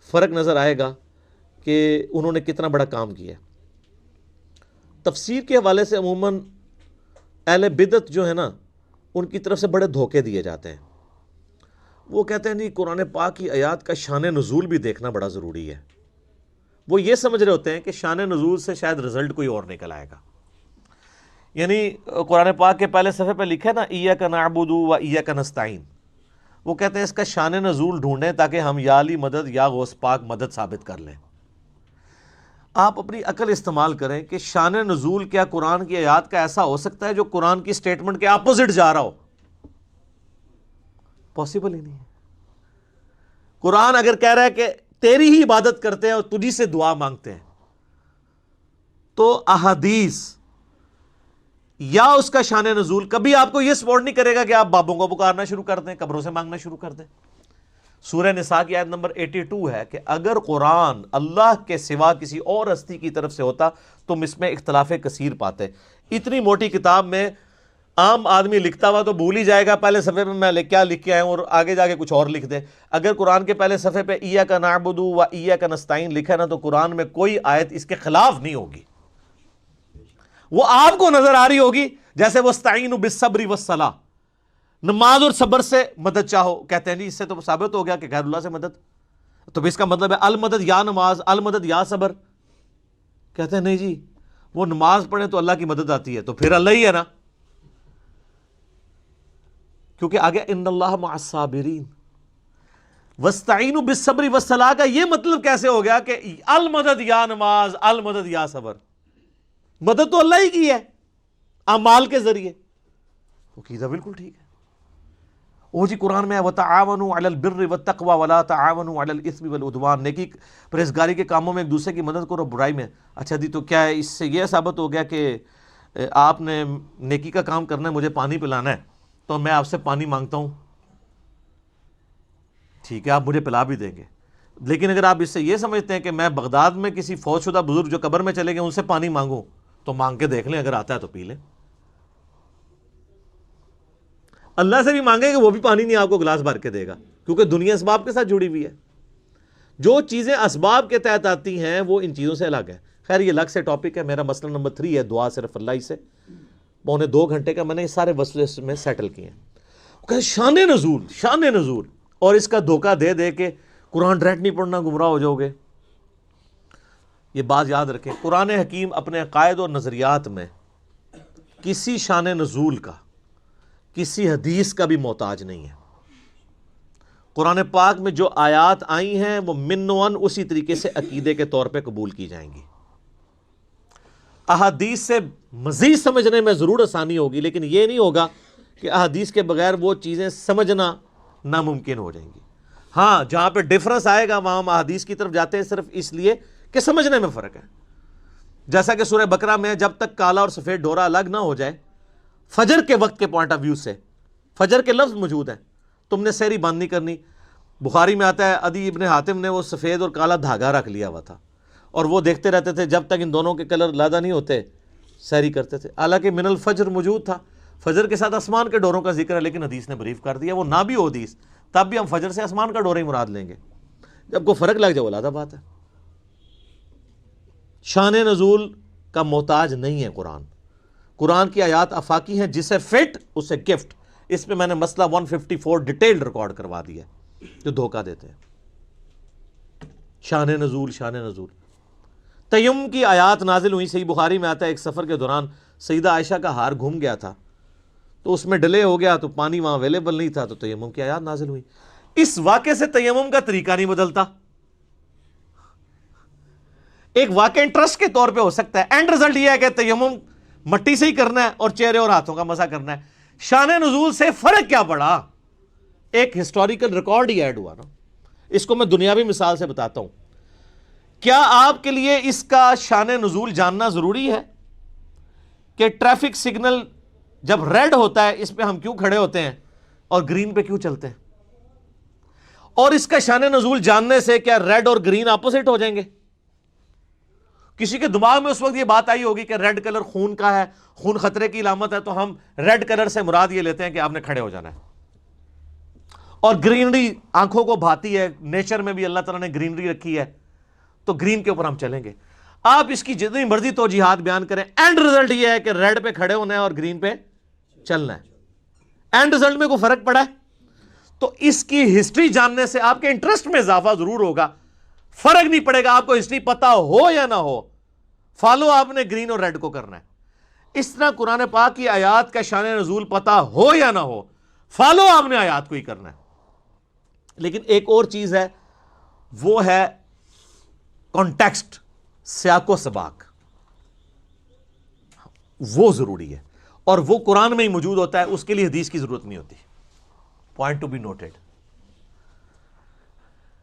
Speaker 1: فرق نظر آئے گا کہ انہوں نے کتنا بڑا کام کیا. تفسیر کے حوالے سے عموماً اہل بدعت جو ہے نا، ان کی طرف سے بڑے دھوکے دیے جاتے ہیں. وہ کہتے ہیں نہیں قرآن پاک کی آیات کا شان نزول بھی دیکھنا بڑا ضروری ہے. وہ یہ سمجھ رہے ہوتے ہیں کہ شان نزول سے شاید رزلٹ کوئی اور نکل آئے گا. یعنی قرآن پاک کے پہلے صفحے پہ لکھا ہے نا ایاک نعبد و ایاک نستعین، وہ کہتے ہیں اس کا شان نزول ڈھونڈیں تاکہ ہم یا علی مدد یا غوث پاک مدد ثابت کر لیں. آپ اپنی عقل استعمال کریں کہ شان نزول کیا قرآن کی آیات کا ایسا ہو سکتا ہے جو قرآن کی سٹیٹمنٹ کے اپوزٹ جا رہا ہو؟ پاسبل ہی نہیں ہے. قرآن اگر کہہ رہا ہے کہ تیری ہی عبادت کرتے ہیں اور تجھی سے دعا مانگتے ہیں، تو احادیث یا اس کا شان نزول کبھی آپ کو یہ سپورٹ نہیں کرے گا کہ آپ بابوں کو پکارنا شروع کر دیں، قبروں سے مانگنا شروع کر دیں. سورہ نساء کی آیت نمبر 82 ہے کہ اگر قرآن اللہ کے سوا کسی اور ہستی کی طرف سے ہوتا تم اس میں اختلاف کثیر پاتے. اتنی موٹی کتاب میں عام آدمی لکھتا ہوا تو بھول ہی جائے گا پہلے صفحے پہ میں کیا لکھ کے آیا ہوں اور آگے جا کے کچھ اور لکھ دے. اگر قرآن کے پہلے صفحے پہ ایاک نعبد و ایاک نستعین لکھا ہے نا، تو قرآن میں کوئی آیت اس کے خلاف نہیں ہوگی. وہ آپ کو نظر آ رہی ہوگی جیسے وَاسْتَعِینُوا بِالصَّبْرِ وَالصَّلَاةِ، نماز اور صبر سے مدد چاہو. کہتے ہیں نہیں، اس سے تو ثابت ہو گیا کہ غیر اللہ سے مدد، تو اس کا مطلب ہے المدد یا نماز، المدد یا صبر. کہتے ہیں نہیں جی، وہ نماز پڑھیں تو اللہ کی مدد آتی ہے، تو پھر اللہ ہی ہے نا، کیونکہ آگے ان اللہ مع الصابرین. وَاسْتَعِینُوا بِالصَّبْرِ وَالصَّلَاةِ کا یہ مطلب کیسے ہو گیا کہ المدد یا نماز، المدد یا صبر؟ مدد تو اللہ ہی کی ہے اعمال کے ذریعے. عقیدہ بالکل ٹھیک ہے. وہ جی قرآن میں ہے وَتَعَاوَنُوا عَلَى الْبِرِّ وَالتَّقْوَى وَلَا تَعَاوَنُوا عَلَى الْإِثْمِ وَالْعُدْوَانِ، نیکی پرہیزگاری کے کاموں میں ایک دوسرے کی مدد کرو، برائی میں. اچھا جی، تو کیا اس سے یہ ثابت ہو گیا کہ آپ نے نیکی کا کام کرنا ہے، مجھے پانی پلانا ہے تو میں آپ سے پانی مانگتا ہوں؟ ٹھیک ہے، آپ مجھے پلا بھی دیں گے، لیکن اگر آپ اس سے یہ سمجھتے ہیں کہ میں بغداد میں کسی فوت شدہ بزرگ جو قبر میں چلے گئے ان سے پانی مانگوں، تو مانگ کے دیکھ لیں، اگر آتا ہے تو پی لیں. اللہ سے بھی مانگیں گے وہ بھی پانی نہیں آپ کو گلاس بھر کے دے گا، کیونکہ دنیا اسباب کے ساتھ جڑی ہوئی ہے. جو چیزیں اسباب کے تحت آتی ہیں وہ ان چیزوں سے الگ ہے. خیر یہ الگ سے ٹاپک ہے. میرا مسئلہ نمبر 3 ہے دعا صرف اللہ ہی سے. 2.25 گھنٹے کا میں نے یہ سارے وسوسے میں سیٹل کیے ہیں. شان نزول، شان نزول، اور اس کا دھوکہ دے دے کے قرآن ڈائریکٹ نہیں پڑھنا گمراہ ہو جاؤ گے. یہ بات یاد رکھیں، قرآن حکیم اپنے عقائد اور نظریات میں کسی شان نزول کا، کسی حدیث کا بھی محتاج نہیں ہے. قرآن پاک میں جو آیات آئی ہیں وہ منوان اسی طریقے سے عقیدے کے طور پہ قبول کی جائیں گی. احادیث سے مزید سمجھنے میں ضرور آسانی ہوگی، لیکن یہ نہیں ہوگا کہ احادیث کے بغیر وہ چیزیں سمجھنا ناممکن ہو جائیں گی. ہاں جہاں پہ ڈفرنس آئے گا وہاں ہم احادیث کی طرف جاتے ہیں صرف اس لیے کہ سمجھنے میں فرق ہے. جیسا کہ سورہ بقرہ میں جب تک کالا اور سفید ڈورا الگ نہ ہو جائے، فجر کے وقت کے پوائنٹ آف ویو سے فجر کے لفظ موجود ہیں، تم نے سحری بند نہیں کرنی. بخاری میں آتا ہے عدی ابن حاتم نے وہ سفید اور کالا دھاگا رکھ لیا ہوا تھا اور وہ دیکھتے رہتے تھے جب تک ان دونوں کے کلر علیحدہ نہیں ہوتے سحری کرتے تھے. حالانکہ من الفجر موجود تھا، فجر کے ساتھ آسمان کے ڈوروں کا ذکر ہے، لیکن حدیث نے بریف کر دیا وہ نہ بھی ہو حدیث تب بھی ہم فجر سے آسمان کا ڈورا ہی مراد لیں گے. جب کوئی فرق لگ جائے وہ علیحدہ بات ہے. شان نزول کا محتاج نہیں ہے قرآن. قرآن کی آیات آفاقی ہیں، جسے فٹ اسے گفٹ. اس پہ میں نے مسئلہ 154 ڈیٹیل ریکارڈ کروا دیا ہے جو دھوکہ دیتے ہیں. شان نزول، شان نزول. تیمم کی آیات نازل ہوئی. صحیح بخاری میں آتا ہے ایک سفر کے دوران سیدہ عائشہ کا ہار گھوم گیا تھا، تو اس میں ڈیلے ہو گیا، تو پانی وہاں اویلیبل نہیں تھا، تو تیمم کی آیات نازل ہوئی. اس واقعے سے تیمم کا طریقہ نہیں بدلتا. ایک واقعہ انٹرسٹ کے طور پہ ہو سکتا ہے، اینڈ رزلٹ یہ ہے کہ تیمم مٹی سے ہی کرنا ہے اور چہرے اور ہاتھوں کا مسح کرنا ہے. شان نزول سے فرق کیا پڑا؟ ایک ہسٹوریکل ریکارڈ ہی ایڈ ہوا نا. اس کو میں دنیاوی مثال سے بتاتا ہوں. کیا آپ کے لیے اس کا شان نزول جاننا ضروری ہے کہ ٹریفک سگنل جب ریڈ ہوتا ہے اس پہ ہم کیوں کھڑے ہوتے ہیں اور گرین پہ کیوں چلتے ہیں؟ اور اس کا شان نزول جاننے سے کیا ریڈ اور گرین اپوزٹ ہو جائیں گے؟ کسی کے دماغ میں اس وقت یہ بات آئی ہوگی کہ ریڈ کلر خون کا ہے، خون خطرے کی علامت ہے، تو ہم ریڈ کلر سے مراد یہ لیتے ہیں کہ آپ نے کھڑے ہو جانا ہے. اور گرینری آنکھوں کو بھاتی ہے، نیچر میں بھی اللہ تعالیٰ نے گرینری رکھی ہے، تو گرین کے اوپر ہم چلیں گے. آپ اس کی جتنی مرضی توجیحات بیان کریں، اینڈ رزلٹ یہ ہے کہ ریڈ پہ کھڑے ہونا ہے اور گرین پہ چلنا ہے. اینڈ رزلٹ میں کوئی فرق پڑا ہے؟ تو اس کی ہسٹری جاننے سے آپ کے انٹرسٹ میں اضافہ ضرور ہوگا. فرق نہیں پڑے گا آپ کو ہسٹری پتا ہو یا نہ ہو، فالو آپ نے گرین اور ریڈ کو کرنا ہے. اس طرح قرآن پاک کی آیات کا شان نزول پتا ہو یا نہ ہو، فالو آپ نے آیات کو ہی کرنا ہے. لیکن ایک اور چیز ہے، وہ ہے کانٹیکسٹ، سیاق و سباق. وہ ضروری ہے، اور وہ قرآن میں ہی موجود ہوتا ہے، اس کے لیے حدیث کی ضرورت نہیں ہوتی. Point to be noted.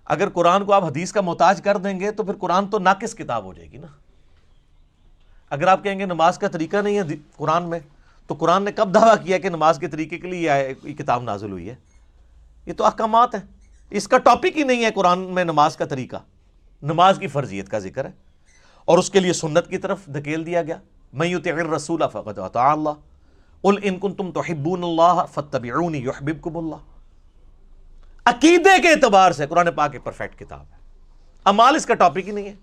Speaker 1: اگر قرآن کو آپ حدیث کا محتاج کر دیں گے تو پھر قرآن تو ناقص کتاب ہو جائے گی نا. اگر آپ کہیں گے نماز کا طریقہ نہیں ہے قرآن میں، تو قرآن نے کب دعویٰ کیا کہ نماز کے طریقے کے لیے یہ کتاب نازل ہوئی ہے؟ یہ تو احکامات ہیں، اس کا ٹاپک ہی نہیں ہے قرآن میں نماز کا طریقہ. نماز کی فرضیت کا ذکر ہے اور اس کے لیے سنت کی طرف دھکیل دیا گیا. من یطع الرسول فقد اطاع اللہ، قل ان کنتم تحبون اللہ فاتبعونی یحببکم اللہ. عقیدے کے اعتبار سے قرآن پاک ایک پرفیکٹ کتاب ہے. اعمال اس کا ٹاپک ہی نہیں ہے،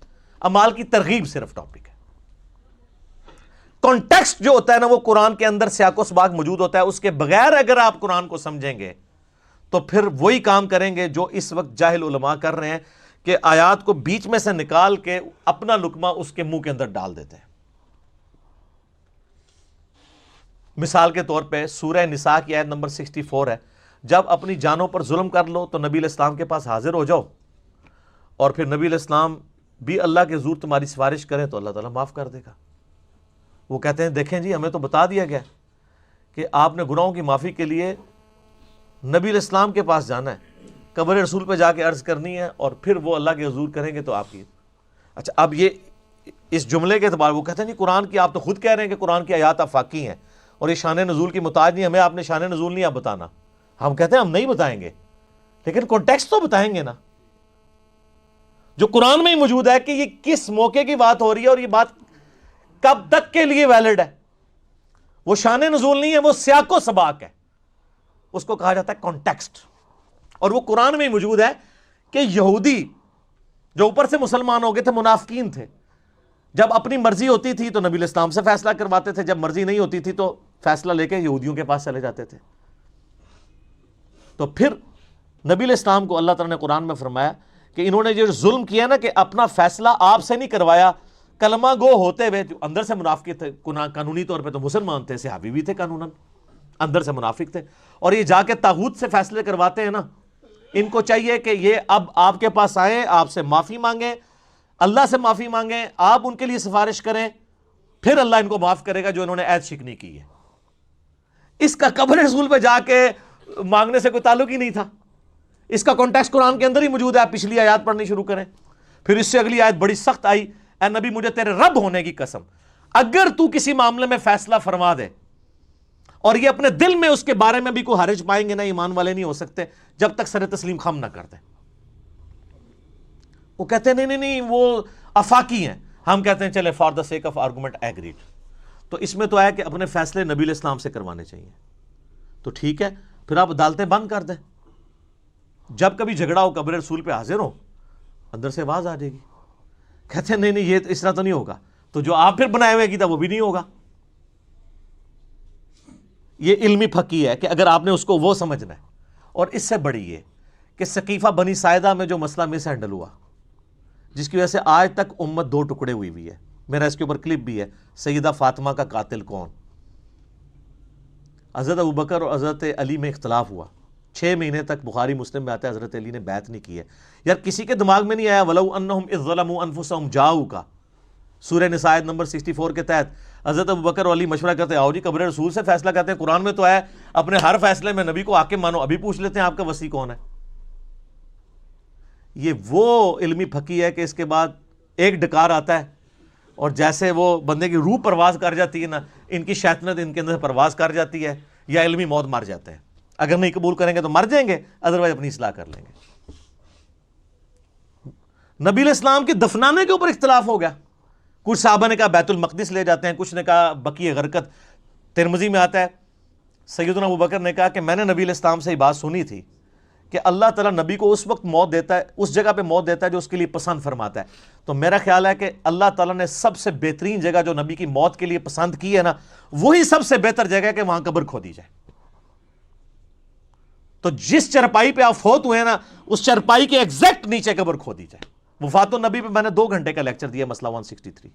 Speaker 1: اعمال کی ترغیب صرف ٹاپک ہے. کانٹیکسٹ جو ہوتا ہے نا، وہ قرآن کے اندر سیاق و سباق موجود ہوتا ہے. اس کے بغیر اگر آپ قرآن کو سمجھیں گے تو پھر وہی کام کریں گے جو اس وقت جاہل علماء کر رہے ہیں، کہ آیات کو بیچ میں سے نکال کے اپنا لقمہ اس کے منہ کے اندر ڈال دیتے ہیں. مثال کے طور پہ سورہ نساء کی آیت نمبر 64 ہے، جب اپنی جانوں پر ظلم کر لو تو نبی علیہ السلام کے پاس حاضر ہو جاؤ، اور پھر نبی علیہ السلام بھی اللہ کے حضور تمہاری سفارش کریں تو اللہ تعالیٰ معاف کر دے گا. وہ کہتے ہیں دیکھیں جی ہمیں تو بتا دیا گیا کہ آپ نے گناہوں کی معافی کے لیے نبی علیہ السلام کے پاس جانا ہے، قبر رسول پہ جا کے عرض کرنی ہے، اور پھر وہ اللہ کے حضور کریں گے تو آپ کی. اچھا، اب یہ اس جملے کے اعتبار وہ کہتے ہیں جی قرآن کی، آپ تو خود کہہ رہے ہیں کہ قرآن کی آیات آفاقی ہیں اور یہ شان نزول کی محتاج نہیں، ہمیں آپ نے شان نزول نہیں آپ بتانا. ہم کہتے ہیں ہم نہیں بتائیں گے، لیکن کانٹیکسٹ تو بتائیں گے نا، جو قرآن میں ہی موجود ہے کہ یہ کس موقع کی بات ہو رہی ہے اور یہ بات کب تک کے لیے ویلڈ ہے. وہ شان نزول نہیں ہے، وہ سیاق و سباق ہے، اس کو کہا جاتا ہے کانٹیکسٹ. اور وہ قرآن میں ہی موجود ہے کہ یہودی جو اوپر سے مسلمان ہو گئے تھے، منافقین تھے، جب اپنی مرضی ہوتی تھی تو نبی علیہ السلام سے فیصلہ کرواتے تھے، جب مرضی نہیں ہوتی تھی تو فیصلہ لے کے یہودیوں کے پاس چلے جاتے تھے. تو پھر نبی علیہ السلام کو اللہ تعالیٰ نے قرآن میں فرمایا کہ انہوں نے جو ظلم کیا نا، کہ اپنا فیصلہ آپ سے نہیں کروایا، کلمہ گو ہوتے ہوئے جو اندر سے منافق تھے، قانونی طور پہ تو مسلمان تھے، صحابی بھی تھے، قانوناً اندر سے منافق تھے، اور یہ جا کے طاغوت سے فیصلے کرواتے ہیں نا. ان کو چاہیے کہ یہ اب آپ کے پاس آئیں، آپ سے معافی مانگیں، اللہ سے معافی مانگیں، آپ ان کے لیے سفارش کریں، پھر اللہ ان کو معاف کرے گا جو انہوں نے عہد شکنی کی ہے. اس کا قبر رسول پہ جا کے مانگنے سے کوئی تعلق ہی نہیں تھا. اس کا کانٹیکسٹ قرآن کے اندر ہی موجود ہے. آپ پچھلی آیات پڑھنی شروع کریں، پھر اس سے اگلی آیت بڑی سخت آئی، اے نبی مجھے تیرے رب ہونے کی قسم، اگر تو کسی معاملے میں فیصلہ فرما دے اور یہ اپنے دل میں اس کے بارے میں بھی کوئی حرج پائیں گے نا، ایمان والے نہیں ہو سکتے جب تک سر تسلیم خم نہ کر دیں. وہ کہتے ہیں نہیں وہ آفاقی ہیں. ہم کہتے ہیں چلے for the sake of argument agreed. تو اس میں تو ہے کہ اپنے فیصلے نبی علیہ السلام سے کروانے چاہیے. تو ٹھیک ہے، پھر آپ عدالتیں بند کر دیں. جب کبھی جھگڑا ہو قبر رسول پہ حاضر ہو، اندر سے آواز آ جائے گی. کہتے ہیں نہیں یہ اس طرح تو نہیں ہوگا. تو جو آپ پھر بنائے ہوئے عقیدہ وہ بھی نہیں ہوگا. یہ علمی پھکی ہے کہ اگر آپ نے اس کو وہ سمجھنا ہے. اور اس سے بڑی یہ کہ ثقیفہ بنی ساعدہ میں جو مسئلہ مس ہینڈل ہوا، جس کی وجہ سے آج تک امت دو ٹکڑے ہوئی ہے، میرا اس کے اوپر کلپ بھی ہے، سیدہ فاطمہ کا قاتل کون. حضرت ابوبکر اور حضرت علی میں اختلاف ہوا، 6 مہینے تک بخاری مسلم میں آتا ہے حضرت علی نے بیعت نہیں کی ہے. یار کسی کے دماغ میں نہیں آیا وَلَوْ أَنَّهُمْ إِذْ ظَلَمُوا أَنفُسَهُمْ جَاءُوكَ، سورہ نساء آیت نمبر 64 کے تحت حضرت ابوبکر اور علی مشورہ کرتے ہیں، آؤ جی قبر رسول سے فیصلہ کرتے ہیں. قرآن میں تو ہے اپنے ہر فیصلے میں نبی کو حاکم مانو. ابھی پوچھ لیتے ہیں آپ کا وصی کون ہے. یہ وہ علمی پھکی ہے کہ اس کے بعد ایک ڈکار آتا ہے اور جیسے وہ بندے کی روح پرواز کر جاتی ہے نا، ان کی شیطنت ان کے اندر پرواز کر جاتی ہے، یا علمی موت مر جاتے ہیں. اگر نہیں قبول کریں گے تو مر جائیں گے، ادروائز اپنی اصلاح کر لیں گے. نبی علیہ السلام کے دفنانے کے اوپر اختلاف ہو گیا. کچھ صحابہ نے کہا بیت المقدس لے جاتے ہیں، کچھ نے کہا بقیع غرقد. ترمذی میں آتا ہے سیدنا ابوبکر نے کہا کہ میں نے نبی علیہ السلام سے یہ بات سنی تھی کہ اللہ تعالیٰ نبی کو اس وقت موت دیتا ہے، اس جگہ پہ موت دیتا ہے جو اس کے لیے پسند فرماتا ہے. تو میرا خیال ہے کہ اللہ تعالیٰ نے سب سے بہترین جگہ جو نبی کی موت کے لیے پسند کی ہے نا، وہی سب سے بہتر جگہ ہے کہ وہاں قبر کھودی جائے. تو جس چرپائی پہ آپ فوت ہوئے ہیں نا، اس چرپائی کے ایگزیکٹ نیچے قبر کھودی جائے. وفات النبی پہ میں نے 2 گھنٹے کا لیکچر دیا، مسئلہ 163.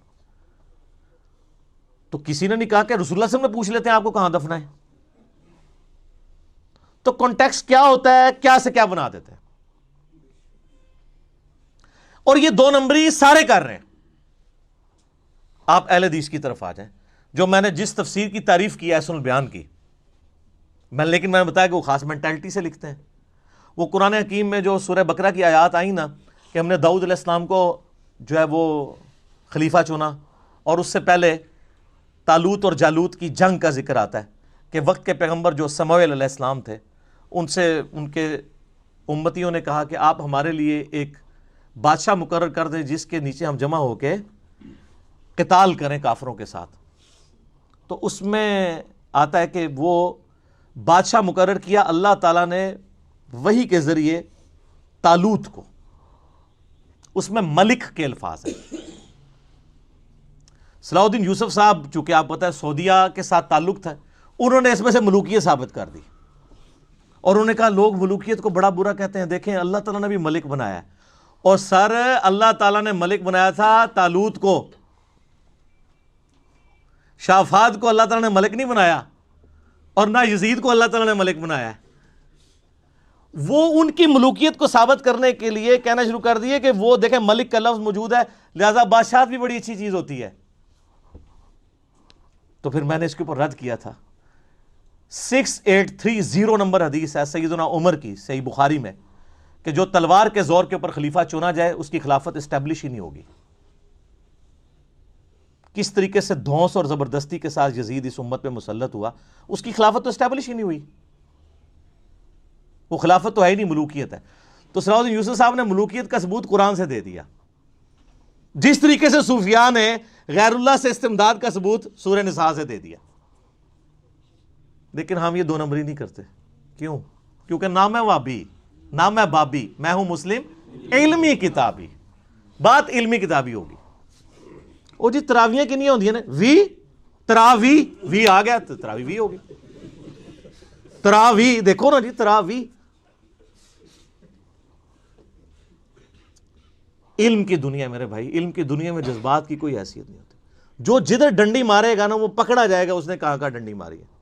Speaker 1: تو کسی نے نہیں کہا کہ رسول اللہ صلی اللہ علیہ وسلم نے پوچھ لیتے ہیں آپ کو کہاں دفنا ہے. تو کانٹیکسٹ کیا ہوتا ہے، کیا سے کیا بنا دیتے ہیں. اور یہ 2 نمبری سارے کر رہے ہیں. آپ اہل حدیث کی طرف آ جائیں، جو میں نے جس تفسیر کی تعریف کی ہے سن البیان کی، لیکن میں نے بتایا کہ وہ خاص مینٹلٹی سے لکھتے ہیں. وہ قرآن حکیم میں جو سورہ بقرہ کی آیات آئیں نا کہ ہم نے داؤد علیہ السلام کو جو ہے وہ خلیفہ چنا، اور اس سے پہلے طالوت اور جالوت کی جنگ کا ذکر آتا ہے کہ وقت کے پیغمبر جو سموئیل علیہ السلام تھے، ان سے ان کے امتیوں نے کہا کہ آپ ہمارے لیے ایک بادشاہ مقرر کر دیں جس کے نیچے ہم جمع ہو کے قتال کریں کافروں کے ساتھ. تو اس میں آتا ہے کہ وہ بادشاہ مقرر کیا اللہ تعالیٰ نے وحی کے ذریعے طالوت کو. اس میں ملک کے الفاظ ہیں. صلاح الدین یوسف صاحب چونکہ آپ پتہ ہے سعودیہ کے ساتھ تعلق تھا، انہوں نے اس میں سے ملوکیت ثابت کر دی، اور انہوں نے کہا لوگ ملوکیت کو بڑا برا کہتے ہیں، دیکھیں اللہ تعالیٰ نے بھی ملک بنایا ہے. اور سر اللہ تعالیٰ نے ملک بنایا تھا طالوت کو، شاہ فہد کو اللہ تعالیٰ نے ملک نہیں بنایا، اور نہ یزید کو اللہ تعالیٰ نے ملک بنایا ہے. وہ ان کی ملوکیت کو ثابت کرنے کے لیے کہنا شروع کر دیے کہ وہ دیکھیں ملک کا لفظ موجود ہے، لہذا بادشاہت بھی بڑی اچھی چیز ہوتی ہے. تو پھر میں نے اس کے اوپر رد کیا تھا. 6830 نمبر حدیث ہے سیدنا عمر کی صحیح بخاری میں کہ جو تلوار کے زور کے اوپر خلیفہ چنا جائے اس کی خلافت اسٹیبلش ہی نہیں ہوگی. کس طریقے سے دھونس اور زبردستی کے ساتھ یزید اس امت پہ مسلط ہوا، اس کی خلافت تو اسٹیبلش ہی نہیں ہوئی. وہ خلافت تو ہے ہی نہیں، ملوکیت ہے. تو صلاح الدین یوسف صاحب نے ملوکیت کا ثبوت قرآن سے دے دیا، جس طریقے سے صوفیاء نے غیر اللہ سے استمداد کا ثبوت سورہ نساء سے دے دیا. لیکن ہم یہ 2 نمبری نہیں کرتے. کیوں؟ کیونکہ نہ میں وابی نہ میں بابی، میں ہوں مسلم علمی کتابی. بات علمی کتابی ہوگی. او جی تراویاں کنیاں ہوندیاں نے؟ وی تراوی، وی آ گیا تو تراوی وی ہوگی. تراوی دیکھو نا جی، تراوی. علم کی دنیا میرے بھائی، علم کی دنیا میں جذبات کی کوئی حیثیت نہیں ہوتی. جو جدھر ڈنڈی مارے گا نا وہ پکڑا جائے گا اس نے کہاں ڈنڈی ماری ہے.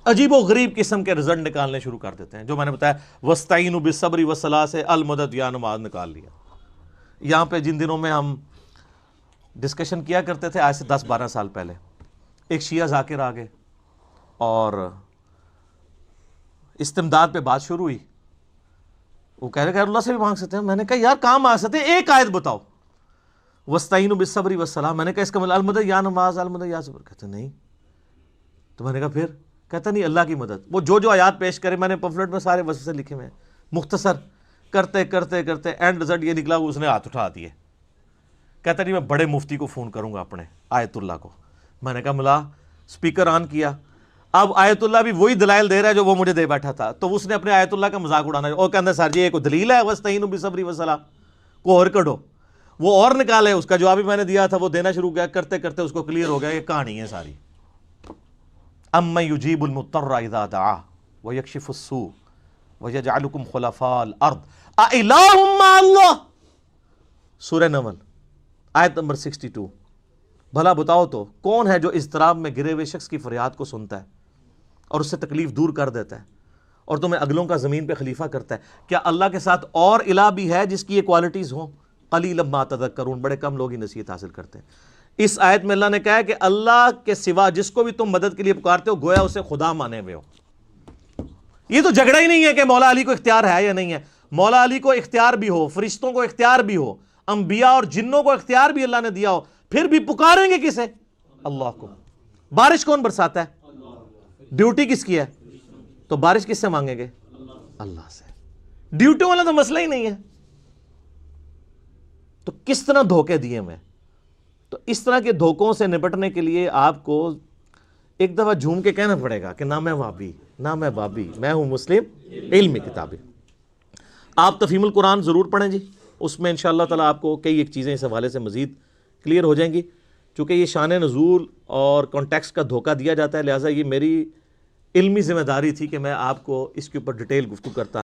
Speaker 1: عجیب و غریب قسم کے رزلٹ نکالنے شروع کر دیتے ہیں. جو میں نے بتایا وَاسْتَعِینُوا بِالصَّبْرِ وَالصَّلَاةِ سے المدد یا نماز نکال لیا. یہاں پہ جن دنوں میں ہم ڈسکشن کیا کرتے تھے آج سے 10-12 سال پہلے، ایک شیعہ ذاکر آ گئے اور استمداد پہ بات شروع ہوئی. وہ کہہ رہے کہ اللہ سے بھی مانگ سکتے ہیں. میں نے کہا یار کہاں مانگ سکتے ہیں، ایک آیت بتاؤ وَاسْتَعِینُوا بِالصَّبْرِ وَالصَّلَاةِ. میں نے کہا اس کا مطلب المدد یا نماز، المدد یا صبر. کہتے نہیں. تو میں نے کہا پھر؟ کہتا نہیں اللہ کی مدد. وہ جو آیات پیش کرے میں نے پمفلٹ میں سارے وسوسے لکھے ہوئے ہیں، مختصر کرتے کرتے کرتے اینڈ رزلٹ یہ نکلا اس نے ہاتھ اٹھا دیے. کہتا نہیں میں بڑے مفتی کو فون کروں گا اپنے آیت اللہ کو. میں نے کہا ملا سپیکر آن کیا. اب آیت اللہ بھی وہی دلائل دے رہا ہے جو وہ مجھے دے بیٹھا تھا. تو اس نے اپنے آیت اللہ کا مذاق اڑانا اور کہتا سر جی ایک دلیل ہے وَاسْتَعِینُوا بِالصَّبْرِ وَالصَّلَاةِ کو اور کڈو. وہ اور نکالے، اس کا جواب بھی میں نے دیا تھا، وہ دینا شروع کیا، کرتے کرتے اس کو کلیئر ہو گیا یہ کہانی ہے ساری. اَمَّن يُجِيبُ الْمُضْطَرَّ إِذَا دَعَاهُ وَيَكْشِفُ السُّوءَ وَيَجْعَلُكُمْ خُلَفَاءَ الْأَرْضِ أَإِلَٰهٌ مَّعَ اللَّهِ. سورہ نمل آیت نمبر 62. بھلا بتاؤ تو کون ہے جو اضطراب میں گرے ہوئے شخص کی فریاد کو سنتا ہے اور اس سے تکلیف دور کر دیتا ہے اور تمہیں اگلوں کا زمین پہ خلیفہ کرتا ہے؟ کیا اللہ کے ساتھ اور الہ بھی ہے جس کی یہ کوالٹیز ہوں؟ قلیلا ما تذکرون، بڑے کم لوگ ہی نصیحت حاصل کرتے ہیں. اس آیت میں اللہ نے کہا ہے کہ اللہ کے سوا جس کو بھی تم مدد کے لیے پکارتے ہو گویا اسے خدا مانے ہوئے ہو. یہ تو جھگڑا ہی نہیں ہے کہ مولا علی کو اختیار ہے یا نہیں ہے. مولا علی کو اختیار بھی ہو، فرشتوں کو اختیار بھی ہو، انبیاء اور جنوں کو اختیار بھی اللہ نے دیا ہو، پھر بھی پکاریں گے کسے؟ اللہ کو. بارش کون برساتا ہے؟ ڈیوٹی کس کی ہے؟ تو بارش کس سے مانگیں گے؟ اللہ سے. ڈیوٹی والا تو مسئلہ ہی نہیں ہے. تو کس طرح دھوکے دیے ہوئے. تو اس طرح کے دھوکوں سے نپٹنے کے لیے آپ کو ایک دفعہ جھوم کے کہنا پڑے گا کہ نہ میں وہابی، نہ میں بابی، میں ہوں مسلم علمی کتابیں. آپ تفہیم القرآن ضرور پڑھیں جی، اس میں انشاءاللہ تعالیٰ آپ کو کئی ایک چیزیں اس حوالے سے مزید کلیئر ہو جائیں گی. چونکہ یہ شان نزول اور کانٹیکسٹ کا دھوکہ دیا جاتا ہے، لہٰذا یہ میری علمی ذمہ داری تھی کہ میں آپ کو اس کے اوپر ڈیٹیل گفتگو کرتا